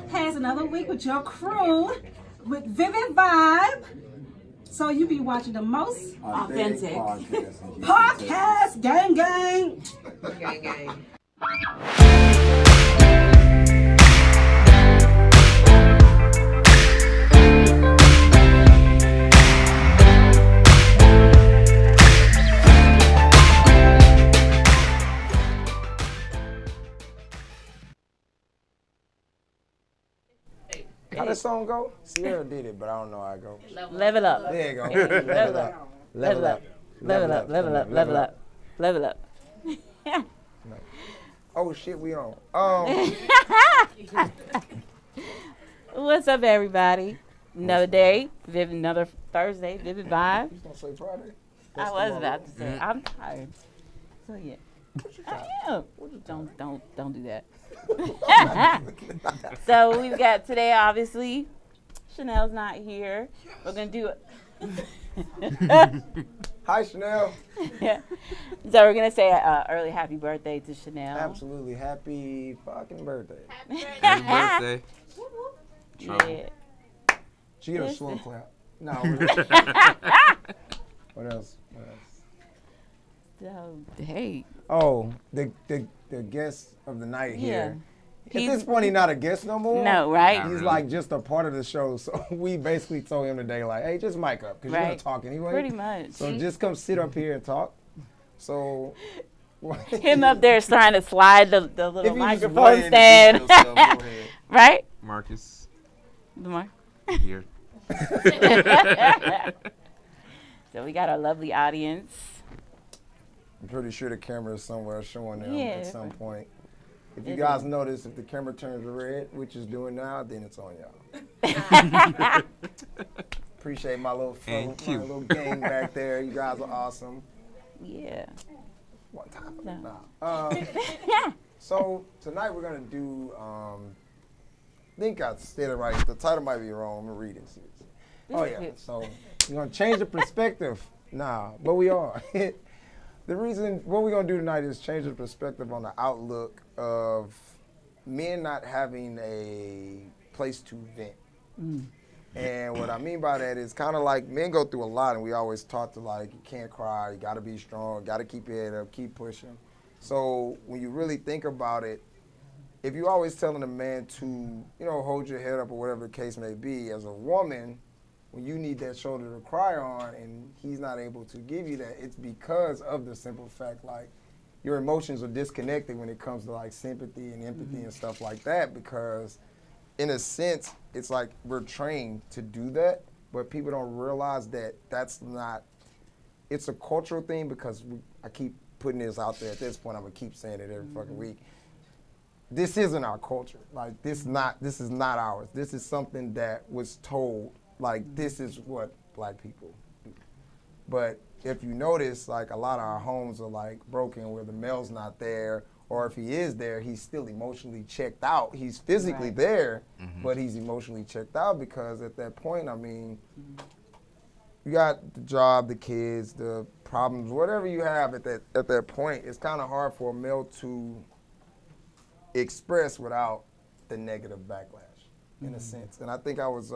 has another week with your crew with Vivid Vibe. So you be watching the most authentic podcast gang gang. Gang, gang. How that song go? Sierra did it, but I don't know how it go. Level up. There you go. Level up. Level up. Level up. Level up. Level up. Level up. No. Oh shit, we on. What's up, everybody? Another day, another Thursday, Vivid Vibe. You gonna say Friday? I was about to say, I'm tired. So yeah, I am. Don't do that. So we've got today, obviously, Chanel's not here. We're gonna do it. Hi, Chanel. Yeah. So we're gonna say early happy birthday to Chanel. Absolutely. Happy fucking birthday. Happy birthday. Yeah. She get a slow clap. No. What else? So hey. Oh, the guest of the night here. At this point, he's not a guest no more. No, right? He's like just a part of the show. So we basically told him today, like, hey, just mic up because you're gonna talk anyway. Pretty much. So just come sit up here and talk. So him up there trying to slide the little microphone stand. stand. Yourself, go ahead. Right? Marcus, Mark. here. So we got our lovely audience. I'm pretty sure the camera is somewhere showing them Yeah. at some point. If you guys notice, if the camera turns red, which is doing now, then it's on y'all. Appreciate my little gang back there. You guys are awesome. Yeah. One time. No. Nah. So tonight we're gonna do. I think I said it right. The title might be wrong. I'm gonna read it. Oh yeah. So we're gonna change the perspective. Nah, but we are. The reason what we're gonna do tonight is change the perspective on the outlook of men not having a place to vent. And what I mean by that is kind of like men go through a lot, and we always talk to like you can't cry, you gotta be strong, gotta keep your head up, keep pushing. So when you really think about it, if you're always telling a man to, hold your head up or whatever the case may be, as a woman, when you need that shoulder to cry on and he's not able to give you that, it's because of the simple fact, like, your emotions are disconnected when it comes to, like, sympathy and empathy and stuff like that, because, in a sense, it's like we're trained to do that, but people don't realize that that's not, it's a cultural thing because I keep putting this out there at this point, I'm going to keep saying it every fucking week. This isn't our culture. Like, this is not ours. This is something that was told. Like, this is what black people do. But if you notice, like, a lot of our homes are, like, broken where the male's not there, or if he is there, he's still emotionally checked out. He's physically there, but he's emotionally checked out because at that point, I mean, you got the job, the kids, the problems, whatever you have at that point, it's kind of hard for a male to express without the negative backlash, in a sense. And I think I was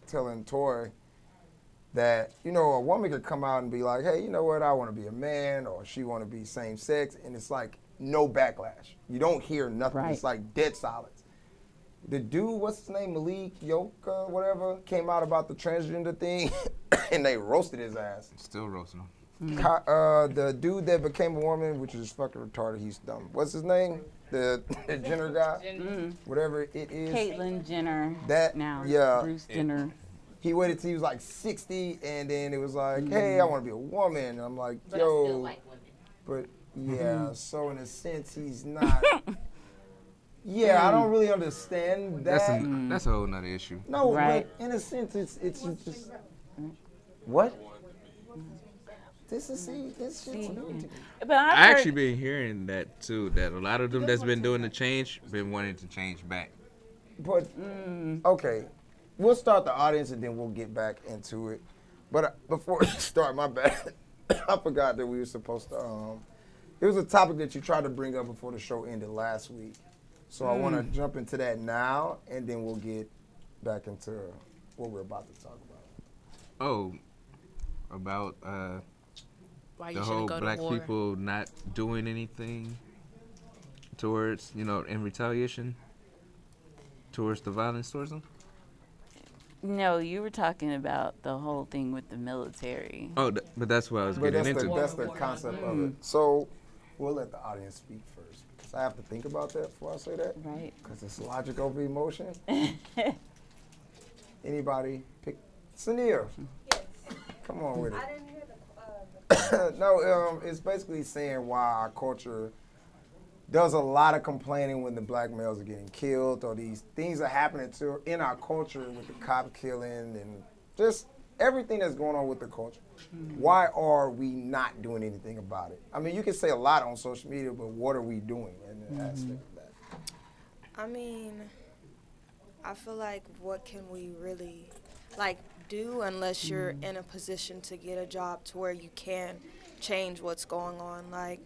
telling Tori that, a woman could come out and be like, hey, you know what, I want to be a man, or she want to be same sex, and it's like no backlash. You don't hear nothing. Right. It's like dead silence. The dude, what's his name, Malik Yoka, whatever, came out about the transgender thing, and they roasted his ass. Still roasting him. The dude that became a woman, which is fucking retarded, he's dumb. What's his name? The Jenner guy? Whatever it is. Caitlyn Jenner. That, now. Yeah. Bruce Jenner. He waited till he was like 60, and then it was like, hey, I want to be a woman. And I'm like, but yo. I still like women. But, yeah, so in a sense, he's not. Yeah, I don't really understand that. That's a whole nother issue. No, right. But in a sense, it's just. What? This shit's new to me. But I actually been hearing that too. That a lot of them that's been doing the change been wanting to change back. But okay, we'll start the audience and then we'll get back into it. But before we start, my bad, I forgot that we were supposed to. It was a topic that you tried to bring up before the show ended last week, So I want to jump into that now, and then we'll get back into what we're about to talk about. Oh, about Why the you whole shouldn't go black to war. people not doing anything towards, in retaliation towards the violence towards them. No, you were talking about the whole thing with the military. Oh, but that's what I was But getting that's into. that's the concept of it. So we'll let the audience speak first. So I have to think about that before I say that. Right. Because it's logic over emotion. Anybody pick? Sunil. Yes. Come on with it. I didn't hear the No, it's basically saying why our culture does a lot of complaining when the black males are getting killed, or these things are happening in our culture with the cop killing and just everything that's going on with the culture. Why are we not doing anything about it? I mean, you can say a lot on social media, but what are we doing in the aspect of that? I mean, I feel like what can we really do unless you're in a position to get a job to where you can change what's going on. Like,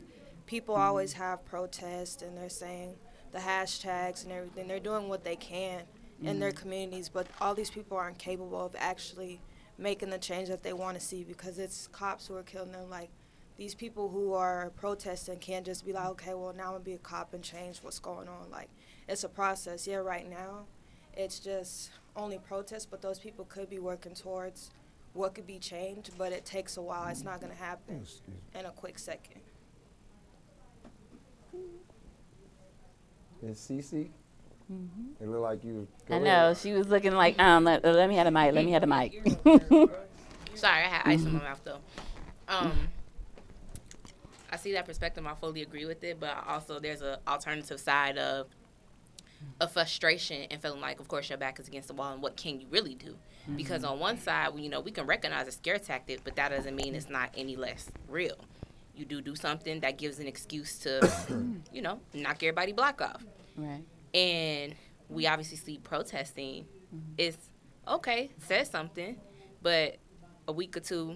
people always have protests and they're saying the hashtags and everything. They're doing what they can in their communities, but all these people aren't capable of actually making the change that they want to see, because it's cops who are killing them. Like, these people who are protesting can't just be like, okay, well, now I'm going to be a cop and change what's going on. Like, it's a process. Yeah, right now it's just only protests, but those people could be working towards what could be changed, but it takes a while. It's not going to happen in a quick second. Is Cece? It looked like you. I know. She was looking like, let me have the mic. Let me have the mic. Sorry, I had ice in my mouth though. I see that perspective. I fully agree with it, but also there's an alternative side of frustration and feeling like, of course, your back is against the wall, and what can you really do? Because on one side, we can recognize a scare tactic, but that doesn't mean it's not any less real. You do something that gives an excuse to, knock everybody block off. Right. And we obviously see protesting. It's okay, says something, but a week or two,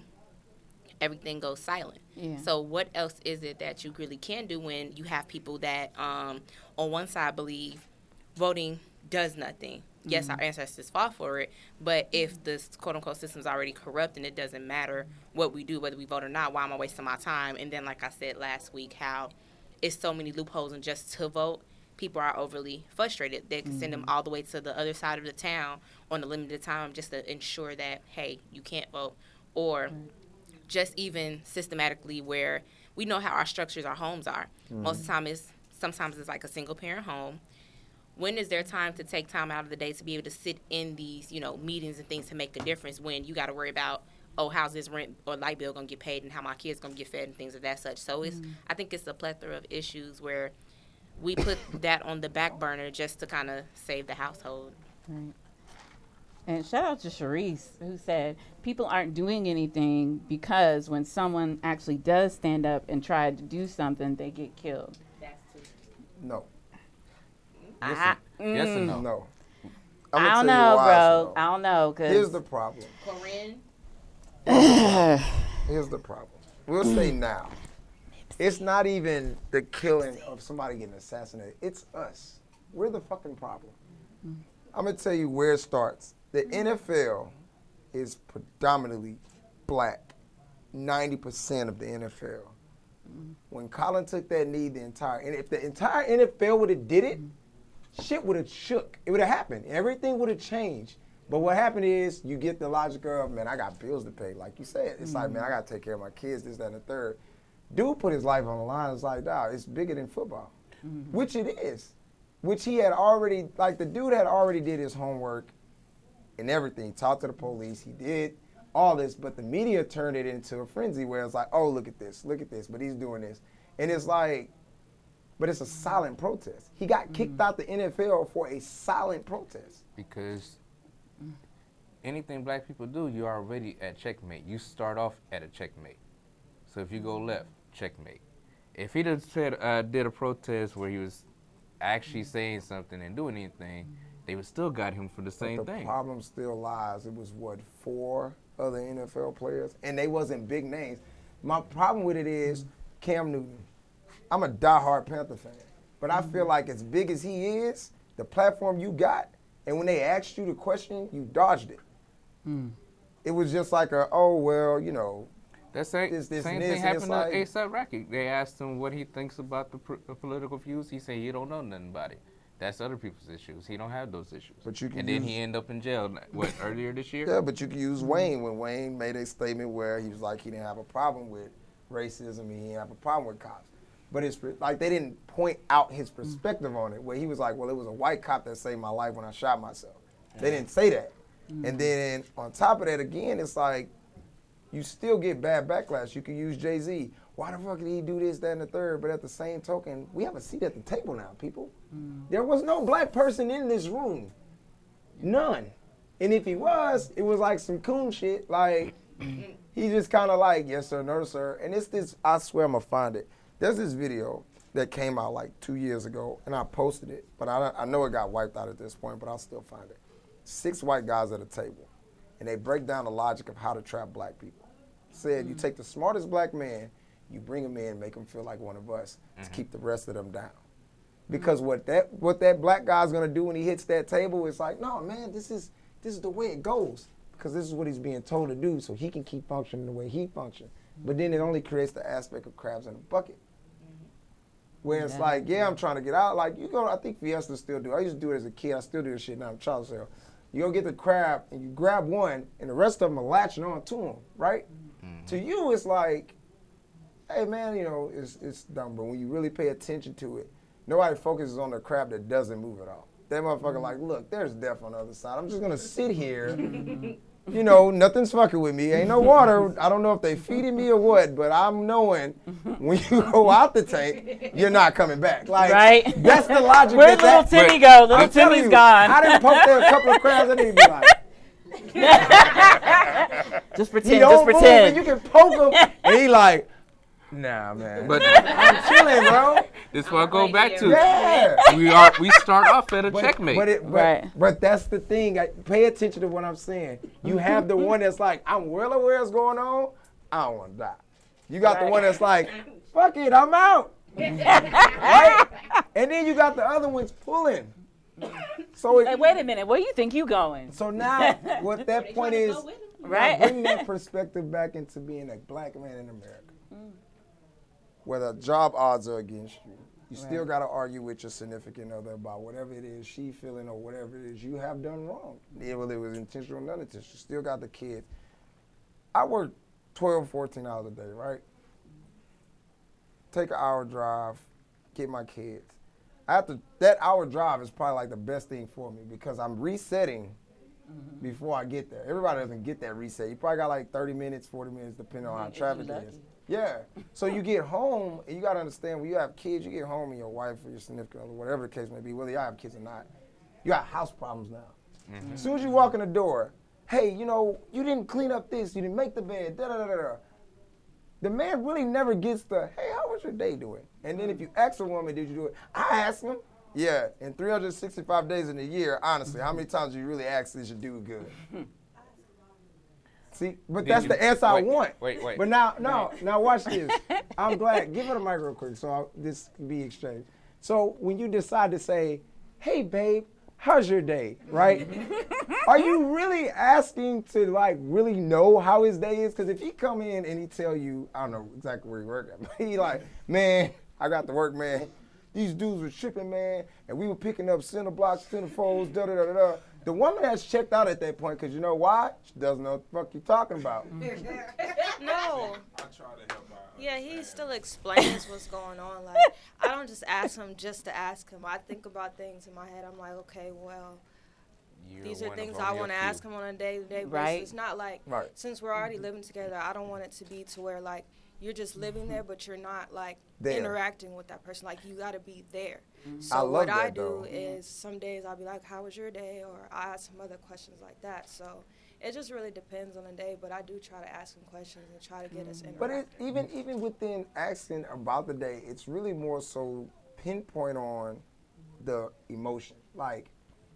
everything goes silent. Yeah. So what else is it that you really can do when you have people that on one side believe voting does nothing? Yes, our ancestors fought for it, but if this quote-unquote system is already corrupt and it doesn't matter what we do, whether we vote or not, why am I wasting my time? And then, like I said last week, how it's so many loopholes and just to vote, people are overly frustrated. They can send them all the way to the other side of the town on a limited time just to ensure that, hey, you can't vote. Or just even systematically where we know how our structures, our homes are. Most of the time sometimes it's like a single parent home. When is there time to take time out of the day to be able to sit in these, meetings and things to make a difference when you got to worry about, oh, how's this rent or light bill going to get paid and how my kids going to get fed and things of that such. So I think it's a plethora of issues where we put that on the back burner just to kind of save the household. Right. And shout out to Sharice, who said people aren't doing anything because when someone actually does stand up and try to do something, they get killed. That's true. No. Yes or no? No. I don't know, bro. I don't know. Here's the problem. Corinne? Here's the problem. We'll say now. It's not even the killing of somebody getting assassinated. It's us. We're the fucking problem. I'm going to tell you where it starts. The NFL is predominantly black. 90% of the NFL. When Colin took that knee, if the entire NFL would have did it, shit would have shook. It would have happened. Everything would have changed. But what happened is you get the logic of, man, I got bills to pay. Like you said, it's like, man, I got to take care of my kids, this, that, and the third. Dude put his life on the line. It's like, dog, it's bigger than football, which it is. Which he had already, like the dude had already did his homework and everything. Talked to the police. He did all this, but the media turned it into a frenzy where it's like, oh, look at this, but he's doing this. And it's like, but it's a silent protest. He got kicked out the NFL for a silent protest. Because anything black people do, you're already at checkmate. You start off at a checkmate. So if you go left, checkmate. If he did a protest where he was actually saying something and doing anything, they would still got him for the same But the thing. problem still lies. It was, 4 other NFL players? And they wasn't big names. My problem with it is Cam Newton. I'm a diehard Panther fan. But But I feel like as big as he is, the platform you got, and when they asked you the question, you dodged it. It was just like That same this, same and thing this, happened and to it's like, A$AP Rocky. They asked him what he thinks about the political views. He said he don't know nothing about it. That's other people's issues. He don't have those issues. But you can and then he ended up in jail. What, earlier this year? Yeah, but you can use Wayne when Wayne made a statement where he was like he didn't have a problem with racism and he didn't have a problem with cops. But it's like they didn't point out his perspective on it, where he was like, well, it was a white cop that saved my life when I shot myself. They didn't say that. And then on top of that, again, it's like you still get bad backlash. You can use Jay-Z. Why the fuck did he do this, that, and the third? But at the same token, we have a seat at the table now, people. There was no black person in this room. None. And if he was, it was like some coon shit. Like, he just kind of like, yes, sir, no, sir. And it's this, I swear I'm going to find it. There's this video that came out like 2 years ago, and I posted it. But I know it got wiped out at this point, but I'll still find it. 6 white guys at a table, and they break down the logic of how to trap black people. Said, you take the smartest black man, you bring him in, make him feel like one of us to keep the rest of them down. Because what that black guy's gonna do when he hits that table is like, no, man, this is the way it goes. Because this is what he's being told to do, so he can keep functioning the way he functions. But then it only creates the aspect of crabs in a bucket. Where it's like, yeah, I'm trying to get out. Like, I think Fiesta still do. I used to do it as a kid. I still do this shit now. I'm child sale. You go get the crab and you grab one, and the rest of them are latching on to them, right? To you, it's like, hey, man, it's dumb. But when you really pay attention to it, nobody focuses on the crab that doesn't move at all. That motherfucker like, look, there's death on the other side. I'm just going to sit here. Nothing's fucking with me. Ain't no water. I don't know if they feeding me or what, but I'm knowing when you go out the tank, you're not coming back. Like, right? That's the logic. Where'd little Timmy go? Little Timmy's gone. I didn't poke there a couple of crabs. I didn't be like, just pretend, just pretend. And you can poke him, and he like, nah, man. But I'm chilling, bro. this what I go back to. Yeah. We start off at a checkmate. But that's the thing. Pay attention to what I'm saying. You have the one that's like, I'm well aware what's going on. I don't want to die. You got the one that's like, fuck it, I'm out. Right? And then you got the other ones pulling. So like, wait a minute, where you think you going? So now, what that point is, right? Bring that perspective back into being a black man in America. Whether job odds are against you, you still got to argue with your significant other about whatever it is she feeling or whatever it is you have done wrong. Whether it was intentional or unintentional, you still got the kid. I work 12, 14 hours a day, right? Take an hour drive, get my kids. That hour drive is probably like the best thing for me because I'm resetting before I get there. Everybody doesn't get that reset. You probably got like 30 minutes, 40 minutes, depending on how traffic is. Yeah. So you get home, and you got to understand, when you have kids, you get home and your wife or your significant other, whatever the case may be, whether y'all have kids or not, you got house problems now. As soon as you walk in the door, hey, you didn't clean up this, you didn't make the bed, da-da-da-da-da. The man really never gets the, hey, how was your day doing? And then if you ask a woman, did you do it? I ask them. Yeah, in 365 days in a year, honestly, how many times do you really ask, is your dude good? See, but that's the answer I want. Wait. But now watch this. I'm glad. Give her the mic real quick so this can be exchanged. So when you decide to say, hey, babe, how's your day, right? Are you really asking to really know how his day is? Because if he come in and he tell you, I don't know exactly where he work at, but he like, man, I got to work, man. These dudes were tripping, man, and we were picking up center blocks, centerfolds, da-da-da-da-da. The woman has checked out at that point because you know why? She doesn't know what the fuck you're talking about. No. I try to help out. Yeah, he still explains what's going on. Like, I don't just ask him just to ask him. I think about things in my head. I'm like, okay, well, these are things I want to ask him on a day-to-day basis. Right. It's not like, since we're already living together, I don't want it to be to where, like, you're just living there, but you're not, like, interacting with that person. Like, you got to be there. So what I do is some days I'll be like, how was your day? Or I ask some other questions like that. So it just really depends on the day, but I do try to ask him questions and try to get us interacting. But even within asking about the day, it's really more so pinpoint on the emotion. Like,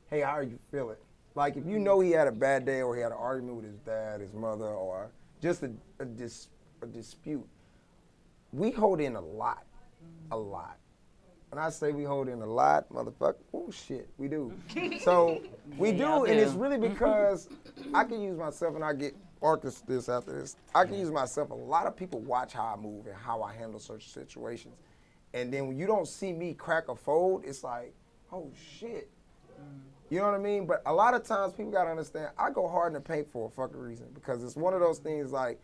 hey, how are you feeling? Like, if you know he had a bad day or he had an argument with his dad, his mother, or just a dispute, we hold in a lot. when I say we hold in a lot, motherfucker, oh shit, we do. So we do, y'all and it's do. really because I can use myself, and I get Marcus this after this. I can use myself. A lot of people watch how I move and how I handle certain situations, and then when you don't see me crack a fold, it's like, oh shit. You know what I mean? But a lot of times people gotta understand, I go hard in the paint for a fucking reason, because it's one of those things like,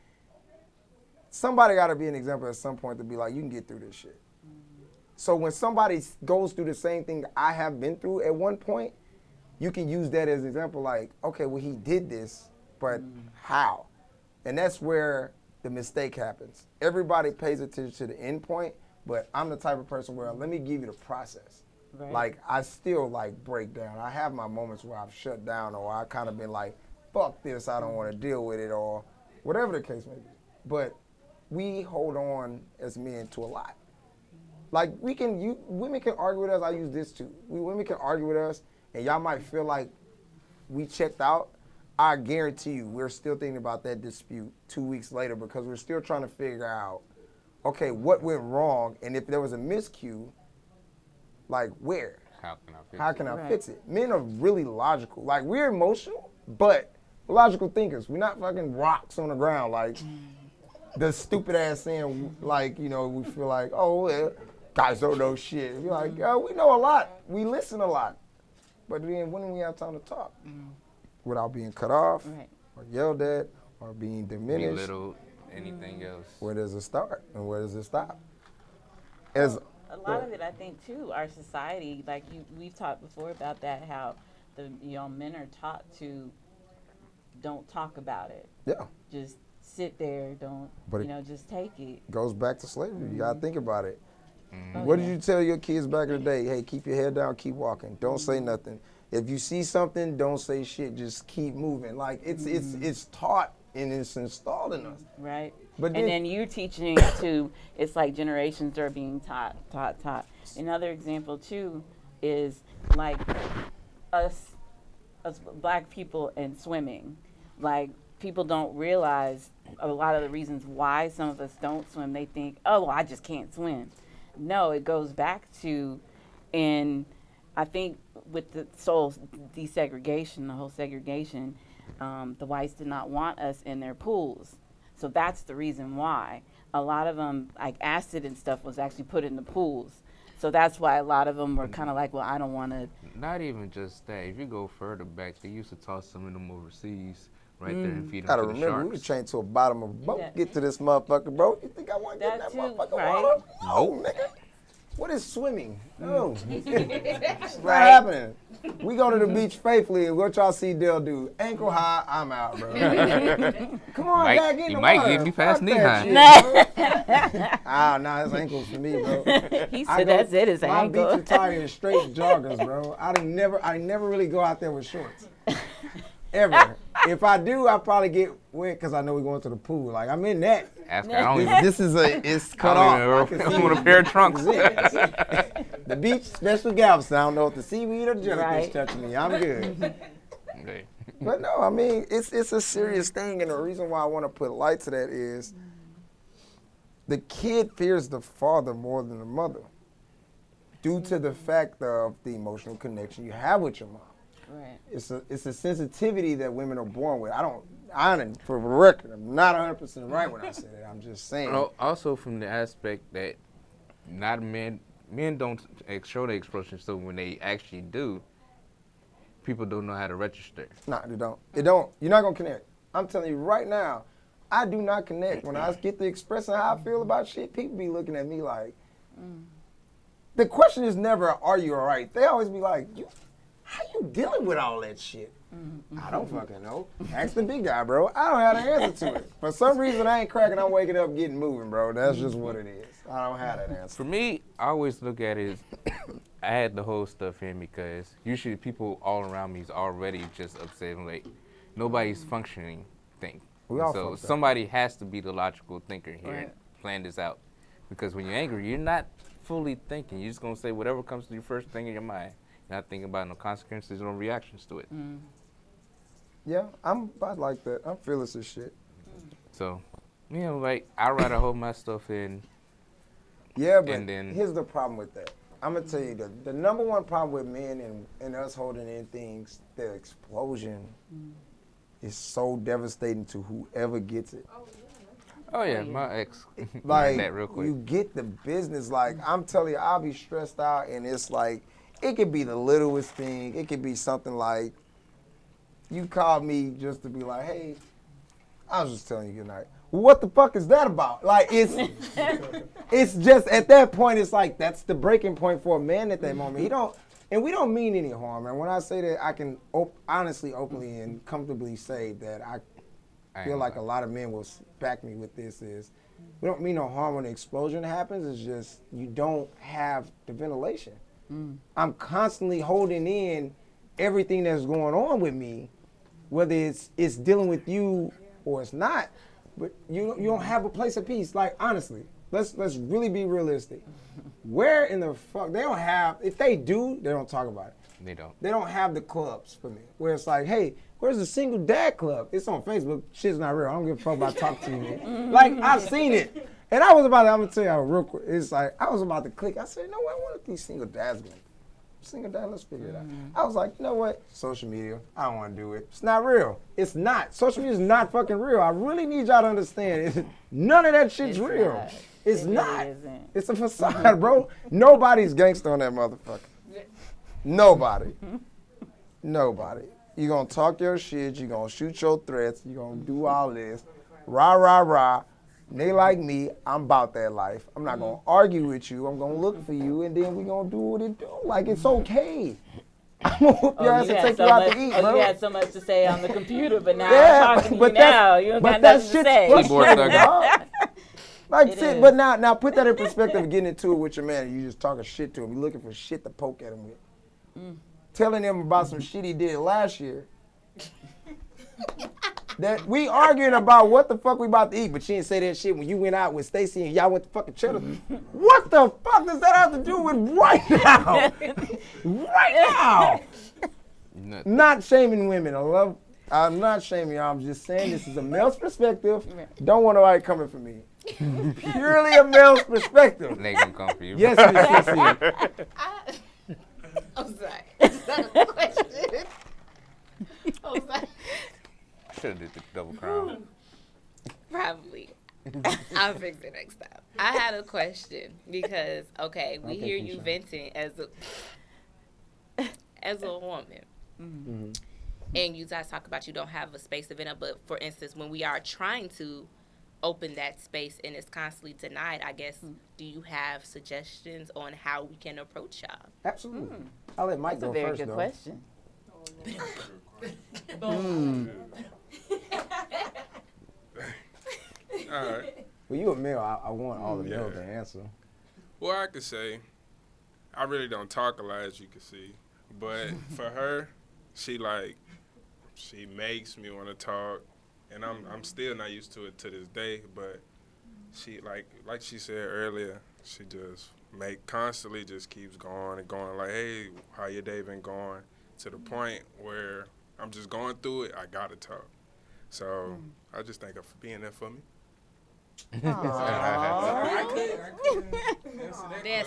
somebody gotta be an example at some point to be like, you can get through this shit. So when somebody goes through the same thing I have been through at one point, you can use that as an example like, okay, well, he did this, but how? And that's where the mistake happens. Everybody pays attention to the end point, but I'm the type of person where, let me give you the process. Right. Like, I still, like, break down. I have my moments where I've shut down, or I kind of been like, fuck this, I don't want to deal with it, or whatever the case may be. But we hold on as men to a lot. Like, women can argue with us. I use this too. Women can argue with us, and y'all might feel like we checked out. I guarantee you, we're still thinking about that dispute 2 weeks later, because we're still trying to figure out, okay, what went wrong, and if there was a miscue, like where? How can I fix it? Men are really logical. Like, we're emotional, but we're logical thinkers. We're not fucking rocks on the ground, like the stupid ass saying, like, you know, we feel like, oh, well, guys don't know shit. You're like, yo, we know a lot. We listen a lot. But then when do we have time to talk? Without being cut off, or yelled at, or being diminished. Belittled, anything else. Where does it start and where does it stop? A lot of it, I think, too, our society, like we've talked before about that, how the men are taught to don't talk about it. Yeah. Just sit there, don't, But just take it. Goes back to slavery. You gotta think about it. Oh, What did you tell your kids back in the day? Hey, keep your head down, keep walking. Don't say nothing. If you see something, don't say shit. Just keep moving. Like, it's taught and it's installed in us. Right. But and then you teaching to, it's like generations are being taught. Another example too is like us black people and swimming. Like, people don't realize a lot of the reasons why some of us don't swim. They think, oh, well, I just can't swim. No, it goes back to, and I think with the whole desegregation, the whole segregation, the whites did not want us in their pools. So that's the reason why. A lot of them, like acid and stuff, was actually put in the pools. So that's why a lot of them were kind of like, well, I don't want to. Not even just that. If you go further back, they used to toss some of them overseas right there and feed them Gotta to the remember, sharks. we were chained to a bottom of a boat. Get to this motherfucker, bro. You think I want to get in that That too, motherfucker right? water? No, nigga. What is swimming? No. It's not Right. happening. We go to the beach faithfully, and what y'all see Dale do? Ankle high, I'm out, bro. Come on, Might- Dad, get in you the might water. get me past Fuck knee that high. shit, bro. Nah, it's ankles for me, bro. He said that's it, his my ankle. beach attire is straight joggers, bro. I never really go out there with shorts. Ever. If I do, I probably get wet because I know we're going to the pool. Like, I'm in that. Ask her, I don't even, It's cut I don't off. even with a pair of trunks. The beach, especially Galveston, I don't know if the seaweed or the jellyfish Right. touching me. I'm good. Okay. But no, I mean, it's a serious thing, and the reason why I want to put light to that is the kid fears the father more than the mother due to the fact of the emotional connection you have with your mom. Right. It's a sensitivity that women are born with. For the record, I'm not 100% right when I say that. I'm just saying. Also from the aspect that not men don't show the expression, so when they actually do, people don't know how to register. No, they don't. They don't. You're not gonna connect. I'm telling you right now, I do not connect. When I get to expressing how I feel about shit, people be looking at me like. The question is never, "Are you alright?" They always be like, "How you dealing with all that shit?" I don't fucking know. Ask the big guy, bro. I don't have the answer to it. For some reason, I ain't cracking. I'm waking up, getting moving, bro. That's just what it is. I don't have that answer. For me, I always look at it as I had the whole stuff in because usually people all around me is already just upset and like nobody's functioning thing. We all So fucked up. somebody has to be the logical thinker here and Right. plan this out. Because when you're angry, you're not fully thinking. You're just gonna say whatever comes to your first thing in your mind. You're not thinking about no consequences or reactions to it. Yeah, I'm about like that. I'm fearless as shit. So, like I'd rather hold my stuff in. Yeah, but And then- here's the problem with that. I'm gonna tell you the number one problem with men and us holding in things, the explosion is so devastating to whoever gets it. Oh yeah, my ex. Like that real quick. you get the business. Like I'm telling you, I'll be stressed out, and it's like it could be the littlest thing. It could be something like you called me just to be like, hey, I was just telling you good night. What the fuck is that about? Like it's just at that point, it's like that's the breaking point for a man at that moment. We don't mean any harm. And when I say that, I can honestly, openly, and comfortably say that I feel like a lot of men will back me with this is we don't mean no harm when the explosion happens. It's just you don't have the ventilation. I'm constantly holding in everything that's going on with me, whether it's dealing with you or it's not. But you don't have a place of peace. Like honestly, let's really be realistic. Where in the fuck they don't have? If they do, they don't talk about it. They don't. They don't have the clubs for me where it's like, hey, where's the single dad club? It's on Facebook. Shit's not real. I don't give a fuck about talking to you, man. Like I've seen it, and I'm gonna tell you real quick. It's like I was about to click. I said, you know what? What are these single dads going? Single dad, let's figure it out. I was like, you know what? Social media, I don't want to do it. It's not real. It's not. Social media is not fucking real. I really need y'all to understand. None of that shit's real. Not. It's It not. really isn't. It's a facade, bro. Nobody's gangster on that motherfucker. Nobody. Nobody. You gonna talk your shit. You gonna shoot your threats. You gonna do all this. Rah, rah, rah. They like me, I'm about that life. I'm not gonna argue with you. I'm gonna look for you, and then we gonna do what it do. Like it's okay. I'm gonna whoop your ass and take you out to eat, bro. You had so much to say on the computer, but now Yeah, I'm talking to but you now. You don't got nothing to say. Keyboard thugger. Like, It shit, is. but now put that in perspective. Getting into it with your man, and you just talking shit to him. You looking for shit to poke at him with. Telling him about some shit he did last year. That we arguing about what the fuck we about to eat, but she didn't say that shit when you went out with Stacy and y'all went to fucking cheddar. What the fuck does that have to do with right now? Right now. Not shaming women. I'm not shaming y'all. I'm just saying this is a male's perspective. Don't want nobody coming for me. Purely a male's perspective. They gonna come for you. Yes, Miss Cece. I'm sorry. Is that a question? I'm sorry. Should have did the double crown. Probably. I'll fix it next time. I had a question because we hear you venting as a woman. Mm-hmm. And you guys talk about you don't have a space to vent up, but for instance, when we are trying to open that space and it's constantly denied, I guess, do you have suggestions on how we can approach y'all? Absolutely. I'll let Mike That's a go very first, good though. question. All right. Well, you a male. I want all the males Yeah. to answer. Well, I could say I really don't talk a lot, as you can see. But for her, she makes me want to talk, and I'm still not used to it to this day. But she like she said earlier, she just constantly just keeps going and going. Like, hey, how your day been going? To the point where I'm just going through it. I gotta talk. So I just thank her for being there for me. That's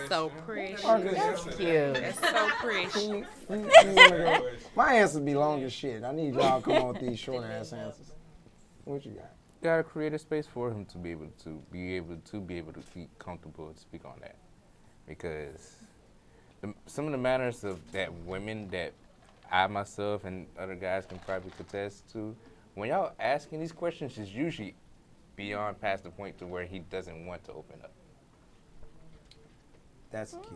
so precious. That's cute. That's so precious. My answers be long as shit. I need y'all to come on with these short ass answers. What you got? Gotta create a space for him to be able to be comfortable to speak on that, because some of the matters of that women that I myself and other guys can probably contest to, when y'all asking these questions, is usually beyond past the point to where he doesn't want to open up. That's key.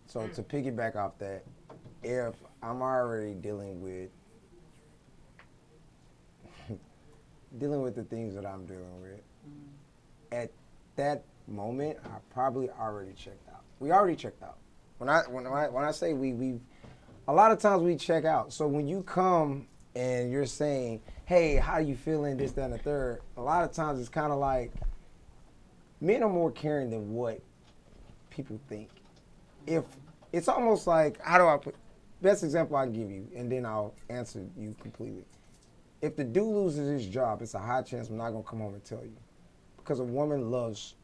So to piggyback off that, if I'm already dealing with the things that I'm dealing with, at that moment, I probably already checked out. We already checked out. When I say we a lot of times we check out. So when you come and you're saying, hey, how you feeling, this, that, and the third, a lot of times it's kind of like men are more caring than what people think. If it's almost like, how do I put, best example I can give you, and then I'll answer you completely. If the dude loses his job, it's a high chance I'm not gonna come home and tell you. Because a woman loves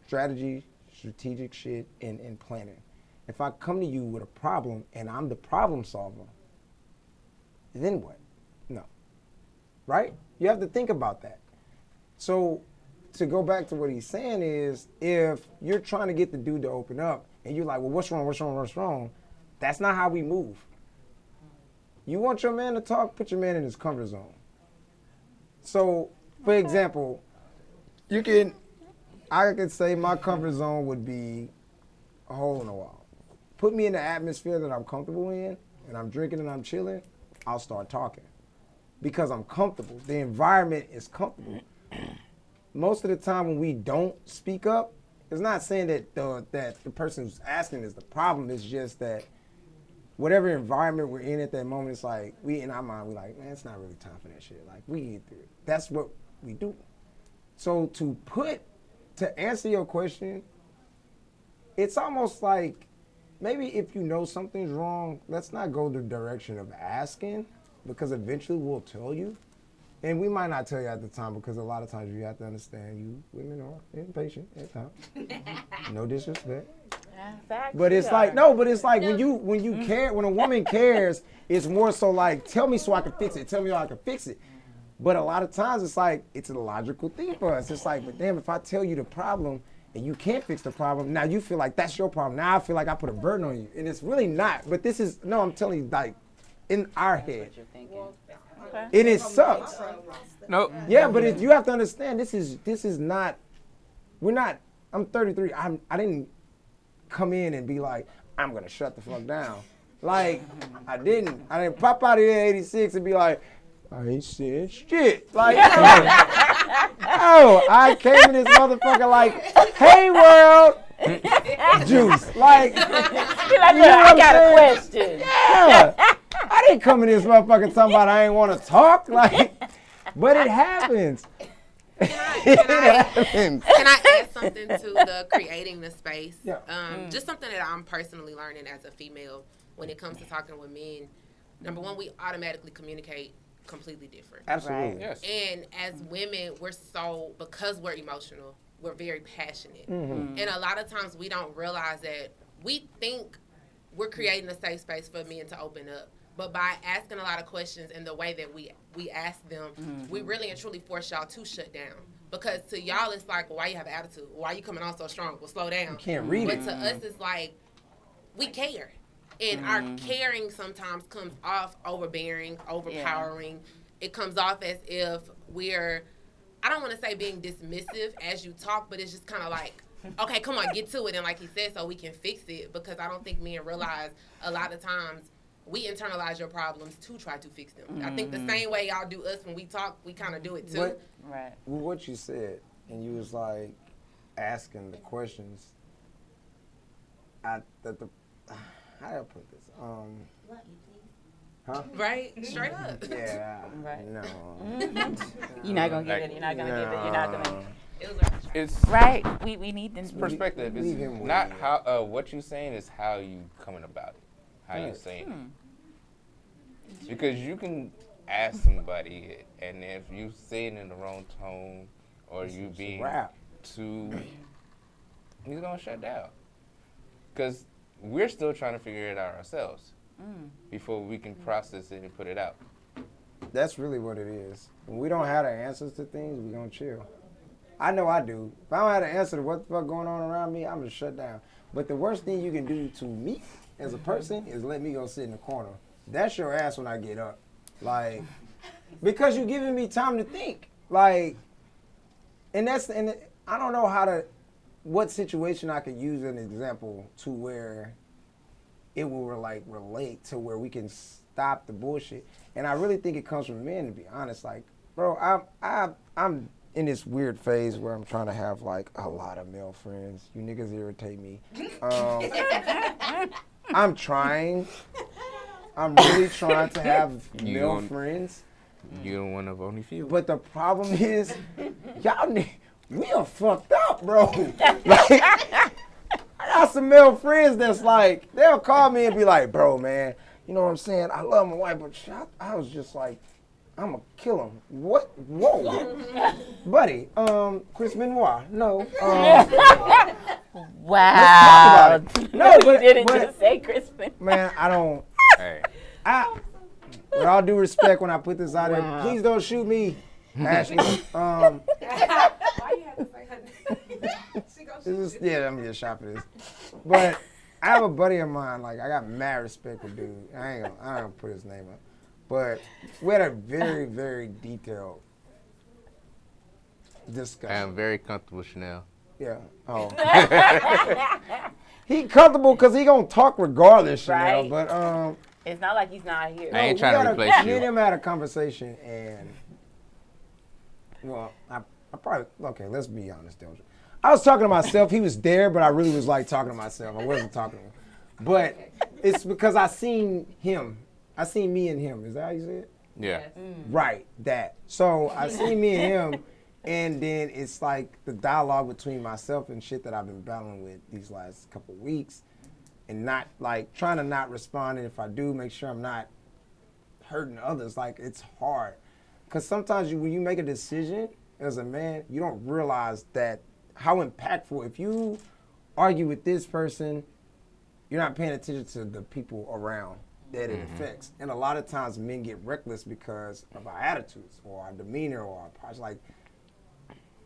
strategy, strategic shit, and planning. If I come to you with a problem and I'm the problem solver, then what? No. Right? You have to think about that. So to go back to what he's saying is, if you're trying to get the dude to open up and you're like, well, what's wrong? That's not how we move. You want your man to talk, put your man in his comfort zone. So, for example, I could say my comfort zone would be a hole in the wall. Put me in the atmosphere that I'm comfortable in, and I'm drinking and I'm chilling, I'll start talking. Because I'm comfortable. The environment is comfortable. Most of the time when we don't speak up, it's not saying that the person who's asking is the problem. It's just that whatever environment we're in at that moment, it's like, in our mind, we're like, man, it's not really time for that shit. Like, we get through it. That's what we do. So to answer your question, it's almost like, maybe if you know something's wrong, let's not go the direction of asking, because eventually we'll tell you. And we might not tell you at the time, because a lot of times you have to understand, you women are impatient at times. No disrespect. But it's like, when you care, when a woman cares, it's more so like, tell me so I can fix it. Tell me how I can fix it. But a lot of times it's like, it's a logical thing for us. It's like, but damn, if I tell you the problem and you can't fix the problem, now you feel like that's your problem. Now I feel like I put a burden on you. And it's really not. But I'm telling you, like, in our head. And it sucks. No. Yeah, but you have to understand, this is not, I'm 33. I didn't come in and be like, I'm going to shut the fuck down. Like, I didn't pop out of here at 86 and be like, I ain't said shit. Like, no, I came in this motherfucker like, hey world, juice. Like, I got a question. Yeah. I didn't come in this motherfucker talking about I ain't want to talk. Like, but it happens. Can I add something to the creating the space? Yeah. Just something that I'm personally learning as a female when it comes to talking with men. Number one, we automatically communicate completely different. Absolutely. Right. Yes. And as women, because we're emotional, we're very passionate. Mm-hmm. And a lot of times we don't realize that we think we're creating a safe space for men to open up. But by asking a lot of questions and the way that we ask them, we really and truly force y'all to shut down. Because to y'all, it's like, well, why you have an attitude? Why you coming on so strong? Well, slow down. You can't read it. But to us, it's like, we care. And our caring sometimes comes off overbearing, overpowering. Yeah. It comes off as if we're, I don't want to say being dismissive as you talk, but it's just kind of like, okay, come on, get to it. And like he said, so we can fix it. Because I don't think men realize a lot of times we internalize your problems to try to fix them. I think the same way y'all do us when we talk, we kind of do it too. What you said, and you was like asking the questions, how do I put this? Huh? Right? Straight up. Yeah. Right. No. You're not going to get it. You're not going to get it. You're not going to. It's Right. We need this perspective. Leave It's him not with how what you saying is how you coming about it. How you saying it. Because you can ask somebody, and if you say it in the wrong tone, or you being too, he's gonna shut down. Because we're still trying to figure it out ourselves before we can process it and put it out. That's really what it is. When we don't have the answers to things, we gonna chill. I know I do. If I don't have the answer to what the fuck going on around me, I'm gonna shut down. But the worst thing you can do to me as a person is let me go sit in the corner. That's your ass when I get up. Like, because you're giving me time to think. Like, and I don't know what situation I could use an example to where it will like relate to where we can stop the bullshit. And I really think it comes from men, to be honest. Like, bro, I'm in this weird phase where I'm trying to have like a lot of male friends. You niggas irritate me. I'm trying. I'm really trying to have male friends. You're one of only few. But the problem is, we are fucked up, bro. Like, I got some male friends that's like, they'll call me and be like, bro, man, you know what I'm saying? I love my wife, but I was just like, I'm gonna kill him. What? Whoa. Buddy, Chris Benoit, no. Wow. Let's talk about it. No, you but- didn't but- just say Crispin. Man, I don't. Hey, With all due respect, when I put this out Wow. there, please don't shoot me, Ashley. Why you had to say her This is, yeah, I'm gonna get shot for this. But I have a buddy of mine, like I got mad respect for dude. I ain't gonna put his name up. But we had a very, very detailed I discussion. am very comfortable, Chanel. Yeah. Oh. He comfortable because he gonna talk regardless, Chanel. Right. But It's not like he's not here. I ain't we trying to had replace Me and you. him had a conversation, and well, I probably okay. Let's be honest, Delja. I was talking to myself. He was there, but I really was like talking to myself. I wasn't talking to him. But it's because I seen him. I seen me and him. Is that how you say it? Yeah. Right, that. So I seen me and him, and then it's like the dialogue between myself and shit that I've been battling with these last couple weeks, and not like trying to not respond. And if I do, make sure I'm not hurting others. Like it's hard, because sometimes when you make a decision as a man, you don't realize that how impactful. If you argue with this person, you're not paying attention to the people around that it affects. And a lot of times men get reckless because of our attitudes or our demeanor or our posture. Like,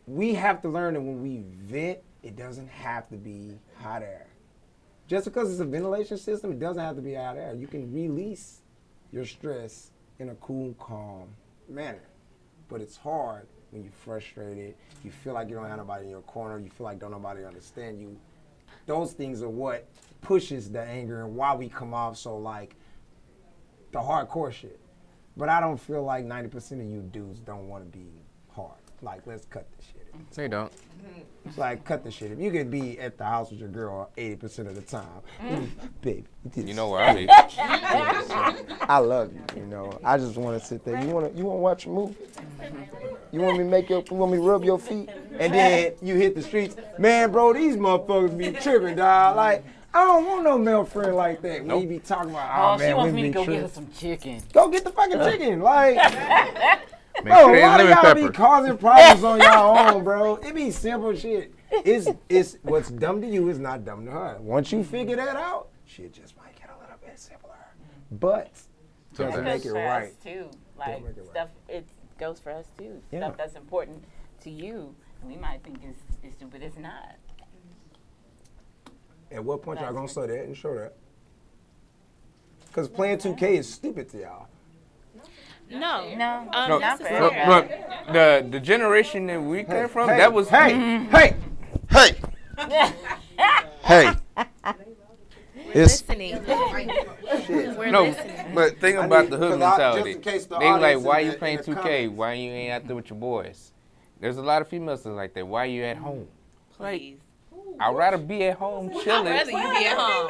we have to learn that when we vent, it doesn't have to be hot air. Just because it's a ventilation system, it doesn't have to be hot air. You can release your stress in a cool, calm manner. But it's hard when you're frustrated, you feel like you don't have nobody in your corner, you feel like don't nobody understand you. Those things are what pushes the anger and why we come off so like the hardcore shit. But I don't feel like 90% of you dudes don't want to be hard. Like, let's cut this shit. They don't. It's like, cut the shit. If you could be at the house with your girl 80% of the time, baby. You know where I be. I love you. You know, I just want to sit there. You want to watch a movie? You want me to rub your feet? And then you hit the streets. Man, bro, these motherfuckers be tripping, dog. Like, I don't want no male friend like that. When you be talking about, oh, man, she wants women me to be go get her tripping. some chicken. Go get the fucking chicken. Like, Make bro, sure a they lot of lemon y'all be pepper. causing problems on y'all own, bro. It be simple shit. It's what's dumb to you is not dumb to her. Once you figure that out, shit just might get a little bit simpler. But doesn't make it for right. us too. Like make it right. stuff, it goes for us too. Yeah. Stuff that's important to you, and we might think is stupid. It's not. At what point y'all gonna say that and show that? Because playing 2K is stupid to y'all. No. No, No, not for look, everybody. the generation that we came from, Hey, that was hey. It's Listening. We're no. listening. But think I about need- the hood 'cause mentality. just in case the They like, audience why in you the- playing in the 2K? comments. Why you ain't out there with your boys? There's a lot of females that's like that. Why you at home? Please. I'd rather be at home chilling. I'd rather you be at home.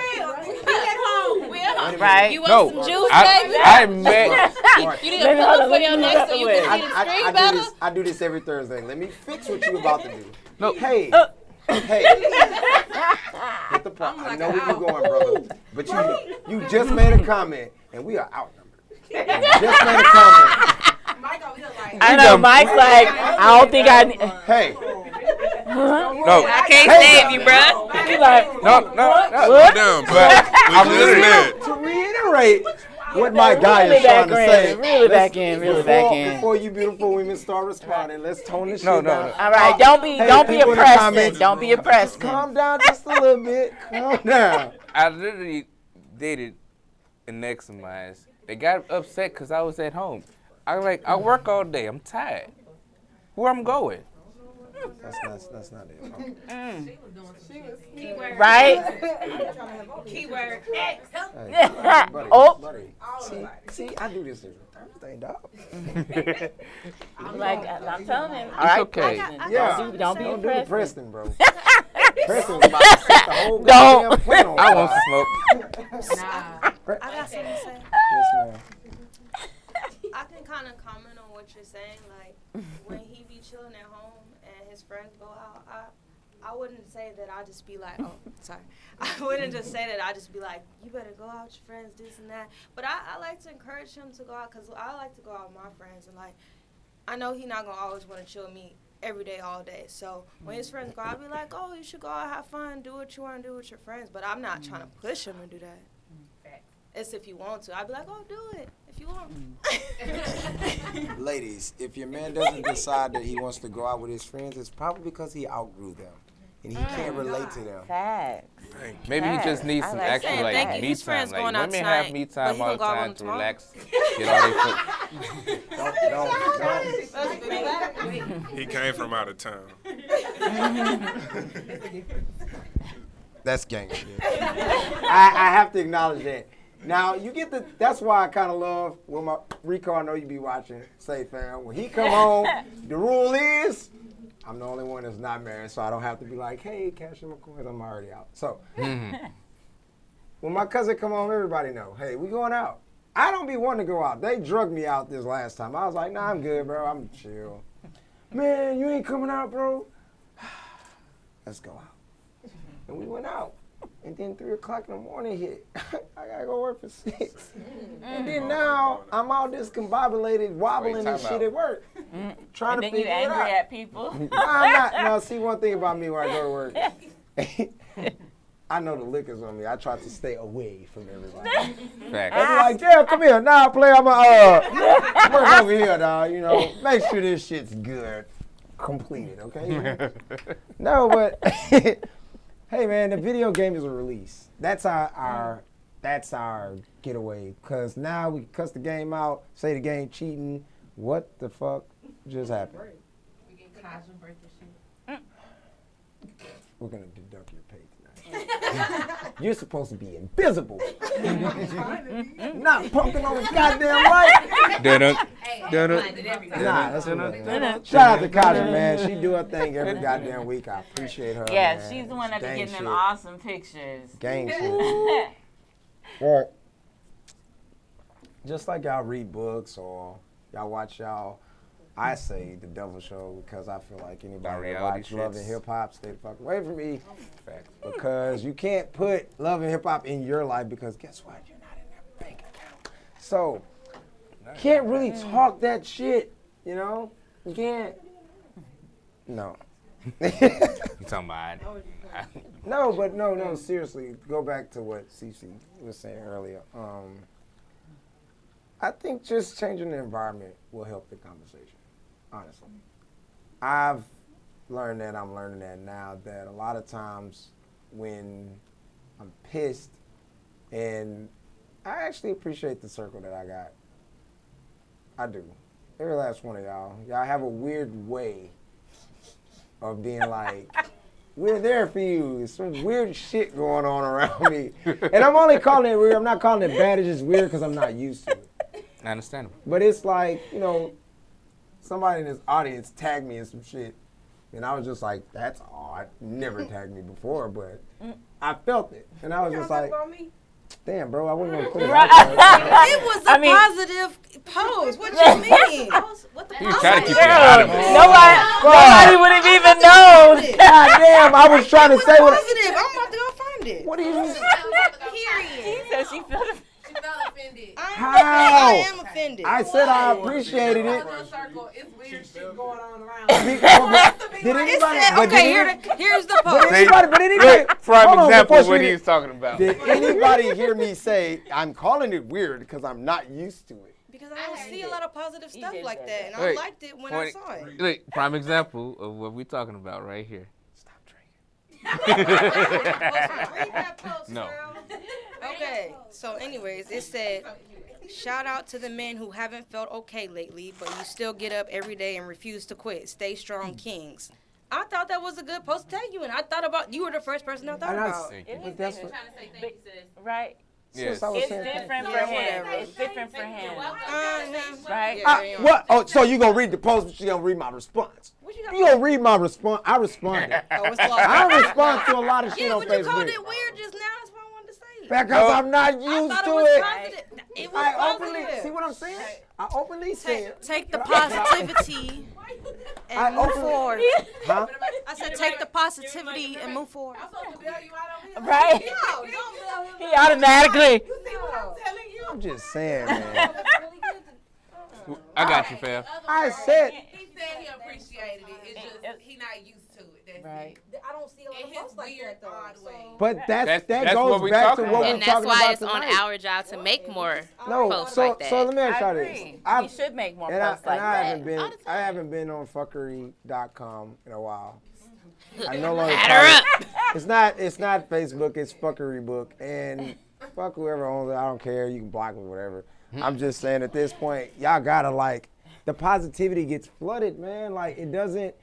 We at home. Right. You want No, some juice, baby? I met. You need a pillow for your neck so you can see the I screen do better? this. I do this every Thursday. Let me fix what you about to do. No. Hey, hey. Hit the part. I know where you're going, brother. But you just made a comment, and we are outnumbered. You just made a comment. I know Mike's like, I don't think I need. Hey, No. I can't save you, bruh. He's like, No. Sit down, but I'm we just literally- met. to reiterate what my guy really is trying to back say. in, really back in, really back in. Before you beautiful women start responding, let's tone this No, shit no, down. no. all right, don't be people in the oppressed. comments, Don't be oppressed. Calm down just a little bit. Calm down. I literally dated an ex of mine. They got upset because I was at home. I work all day. I'm tired. Where I'm going? That's not it. Right? Keyword. Hey, buddy, Oh. buddy. See, I do this every Thursday, dog. Like I'm telling him. All It's right, okay. Yeah. Don't be Don't do the oppressed. Preston, bro. Preston's about to set the whole goddamn plan on I want fire. some smoke. I got something to say. Yes, ma'am. I can kind of comment on what you're saying. Like, when he be chilling at home and his friends go out, I wouldn't say that I just be like, oh, sorry. I wouldn't just say that I just be like, you better go out with your friends, this and that. But I like to encourage him to go out because I like to go out with my friends. And, like, I know he not going to always want to chill with me. every day, all day. So when his friends go, I'll be like, oh, you should go out, have fun, do what you want to do with your friends. But I'm not trying to push him to do that. It's if you want to. I'd be like, oh, do it if you want. Ladies, if your man doesn't decide that he wants to go out with his friends, it's probably because he outgrew them. And he can't relate to them. Facts. Maybe he just needs some actual Thank like you. me His time. friends Like going out women have tonight, me but time he all gonna the go out time with to them relax, get all their foot. He came from out of town. That's gang shit. I have to acknowledge that. Now, you get that's why I kind of love, when my Rico, I know you be watching, say, fam, when he come home, the rule is, I'm the only one that's not married, so I don't have to be like, hey, cash in my coins, I'm already out. So, when my cousin come home, everybody know, hey, we going out. I don't be wanting to go out. They drugged me out this last time. I was like, nah, I'm good, bro, I'm chill. Man, you ain't coming out, bro? Let's go out. And we went out. And then 3 o'clock in the morning hit. I gotta go work for 6. And then now I'm all discombobulated, wobbling and shit at work. Trying And to then you figure it angry out. at people. No, I'm not. No, see, one thing about me when I go to work, I know the liquor's on me. I try to stay away from everybody. Fact. They be like, yeah, come here. Nah, play. I'm work over here, dog. You know, make sure this shit's good. Completed, okay? No, but hey, man, the video game is a release. That's our getaway. Because now we cuss the game out, say the game cheating. What the fuck just happened? We're going to deduct your pay tonight. You're supposed to be invisible. Not pumping on the goddamn light. Nah, that's what shout out to Kaja, man. She do her thing every goddamn week. I appreciate her. Yeah, man. she's the one that be Gang getting them shit. awesome pictures. Gang shit. Well, just like y'all read books or y'all watch I say The Devil Show because I feel like anybody that reality watch Love and shits. Hip Hop, stay the fuck away from me. Because you can't put Love and Hip Hop in your life because guess what? You're not in their bank account. So, can't really talk that shit, you know? You can't. No. You talking about? No, seriously. Go back to what Cece was saying earlier. I think just changing the environment will help the conversation, honestly. I've learned that, I'm learning that now, that a lot of times when I'm pissed, and I actually appreciate the circle that I got. I do. Every last one of y'all. Y'all have a weird way of being like, we're there for you. There's some weird shit going on around me. And I'm only calling it weird. I'm not calling it bad. It's just weird because I'm not used to it. Understandable. But it's like, you know, somebody in this audience tagged me in some shit. And I was just like, that's odd. Never tagged me before, but I felt it. And I was just like, damn, bro, I wasn't going to put it out there. It was a positive pose. What you mean? What the He was trying to keep it anonymous. Nobody would have even known. God damn, I was trying to say what. Positive. I'm about to go find it. What do you mean? She said she felt offended. How? I am offended. I said I appreciated it. It's weird shit going on around. Did anybody? Here's the post. Did anybody? Prime hold on, example before of what she- he's talking about. Did anybody hear me say I'm calling it weird because I'm not used to it? Because I don't see a lot of positive stuff did like say that, and I Wait, liked it when I saw it. Look, prime example of what we're talking about right here. Stop drinking. Read that post, No. girl. Okay, so anyways, it said, shout out to the men who haven't felt okay lately, but you still get up every day and refuse to quit. Stay strong, kings. I thought that was a good post to tag you, and I thought about you were the first person I thought And I about. s- but that's what, Trying to say thank you, sis. right. Yes. I was It's saying. different for Yeah, him. whatever. It's different for him. Right? Right? What? Oh, so you gonna read the post, but you gonna read my response? What you got? You gonna read my response? I responded. Oh, it's I lost. respond to a lot of shit Yeah, on but you called Facebook it weird just now. That's what I wanted to say. because I'm not I used thought to it was it. positive. It was I openly positive. see what I'm saying. I openly said. Take the positivity I and move openly- forward. Huh? I said take the positivity and move forward. I'm supposed to bail you out on here? Right? No, don't bail him He automatically. You see what I'm telling you? I'm just saying, man. I got you, fam. I said. He said he appreciated it. It's just he not used to it. That's Right. I don't see a lot it. of In his folks like weird, that though. odd way. But that That's goes what we back to talking what about. we're And that's talking why about it's on tonight. our job to make more No, posts so like that. so let me ask I y'all agree. this. We should make more And posts like I that. haven't been All the I time. haven't been on fuckery.com in a while. I no longer Add call her it- up. It's not Facebook, it's fuckery book. And fuck whoever owns it, I don't care. You can block me, whatever. I'm just saying at this point, y'all gotta like the positivity gets flooded, man. Like it doesn't